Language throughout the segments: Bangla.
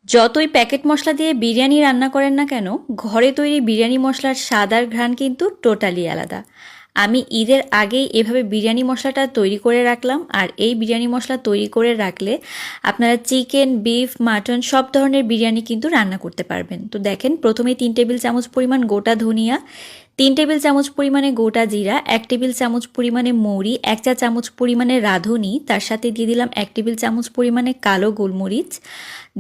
যতই প্যাকেট মশলা দিয়ে বিরিয়ানি রান্না করেন না কেন, ঘরে তৈরি বিরিয়ানি মশলার স্বাদ আর ঘ্রাণ কিন্তু টোটালি আলাদা। আমি ঈদের আগেই এভাবে বিরিয়ানি মশলাটা তৈরি করে রাখলাম, আর এই বিরিয়ানি মশলা তৈরি করে রাখলে আপনারা চিকেন, বিফ, মাটন সব ধরনের বিরিয়ানি কিন্তু রান্না করতে পারবেন। তো দেখেন, প্রথমে 3 টেবিল চামচ পরিমাণ গোটা ধনিয়া, 3 টেবিল চামচ পরিমাণে গোটা জিরা, 1 টেবিল চামচ পরিমাণে মৌরি, 1 চা চামচ পরিমাণে রাঁধুনি, তার সাথে দিয়ে দিলাম 1 টেবিল চামচ পরিমাণে কালো গোলমরিচ,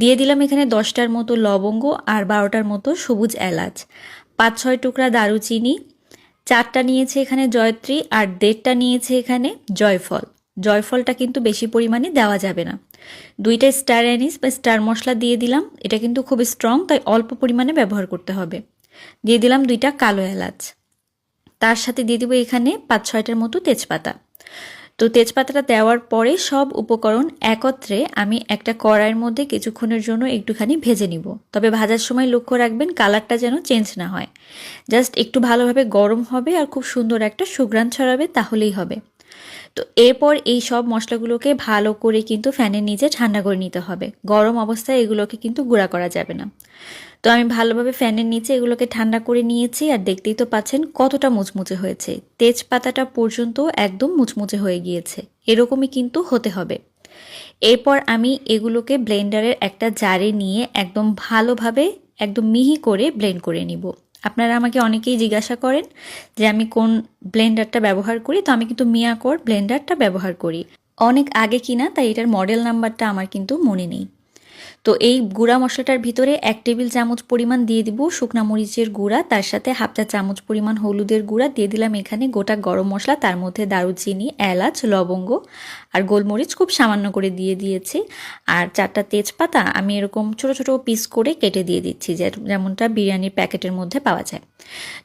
দিয়ে দিলাম এখানে 10টার মতো লবঙ্গ আর 12টার মতো সবুজ এলাচ, 5-6 টুকরা দারুচিনি, 4টা নিয়েছে এখানে জয়ত্রী, আর 1.5টা নিয়েছে এখানে জয়ফল। জয়ফলটা কিন্তু বেশি পরিমাণে দেওয়া যাবে না। 2টা স্টার অ্যানিস বা স্টার মশলা দিয়ে দিলাম, এটা কিন্তু খুব স্ট্রং, তাই অল্প পরিমাণে ব্যবহার করতে হবে। দিয়ে দিলাম 2টা কালো এলাচ, তার সাথে দিয়ে দিব এখানে 5-6টার মতো তেজপাতা। তো তেজপাতাটা দেওয়ার পরে সব উপকরণ একত্রে আমি একটা কড়াইয়ের মধ্যে কিছুক্ষণের জন্য একটুখানি ভেজে নিব। তবে ভাজার সময় লক্ষ্য রাখবেন কালারটা যেন চেঞ্জ না হয়। জাস্ট একটু ভালোভাবে গরম হবে আর খুব সুন্দর একটা সুঘ্রাণ ছড়াবে, তাহলেই হবে। তো এরপর এই সব মশলাগুলোকে ভালো করে কিন্তু ফ্যানের নিচে ঠান্ডা করে নিতে হবে। গরম অবস্থায় এগুলোকে কিন্তু গুঁড়া করা যাবে না। তো আমি ভালোভাবে ফ্যানের নিচে এগুলোকে ঠান্ডা করে নিয়েছি, আর দেখতেই তো পাচ্ছেন কতটা মুচমুচে হয়েছে। তেজপাতাটা পর্যন্ত একদম মুচমুচে হয়ে গিয়েছে, এরকমই কিন্তু হতে হবে। এরপর আমি এগুলোকে ব্লেন্ডারের একটা জারে নিয়ে একদম ভালোভাবে একদম মিহি করে ব্লেন্ড করে নিব। আপনারা আমাকে অনেকেই জিজ্ঞাসা করেন যে আমি কোন ব্লেন্ডারটা ব্যবহার করি, তো আমি কিন্তু মিয়াকোর ব্লেন্ডারটা ব্যবহার করি। অনেক আগে কিনা, তাই এটার মডেল নাম্বারটা আমার কিন্তু মনে নেই। তো এই গুঁড়া মশলাটার ভিতরে 1 টেবিল চামচ পরিমাণ দিয়ে দিব শুকনা মরিচের গুঁড়া, তার সাথে 1/2 চা চামচ পরিমাণ হলুদের গুঁড়া, দিয়ে দিলাম এখানে গোটা গরম মশলা, তার মধ্যে দারুচিনি, এলাচ, লবঙ্গ আর গোলমরিচ খুব সামান্য করে দিয়ে দিয়েছি। আর 4টা তেজপাতা আমি এরকম ছোট ছোট পিস করে কেটে দিয়ে দিচ্ছি, যেমনটা বিরিয়ানির প্যাকেটের মধ্যে পাওয়া যায়।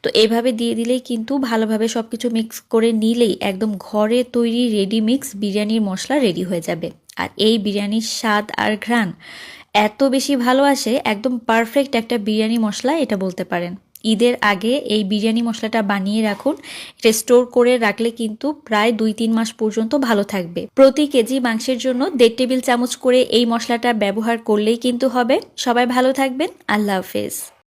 তো এইভাবে দিয়ে দিলেই কিন্তু ভালোভাবে সব কিছু মিক্স করে নিলেই একদম ঘরে তৈরি রেডি মিক্স বিরিয়ানির মশলা রেডি হয়ে যাবে। আর এই বিরিয়ানির স্বাদ আর ঘ্রাণ এত বেশি ভালো আসে, একদম পারফেক্ট একটা বিরিয়ানি মশলা এটা বলতে পারেন। ঈদের আগে এই বিরিয়ানি মশলাটা বানিয়ে রাখুন, এটা স্টোর করে রাখলে কিন্তু প্রায় 2-3 মাস পর্যন্ত ভালো থাকবে। প্রতি কেজি মাংসের জন্য 1.5 টেবিল চামচ করে এই মশলাটা ব্যবহার করলেই কিন্তু হবে। সবাই ভালো থাকবেন, আল্লাহ হাফেজ।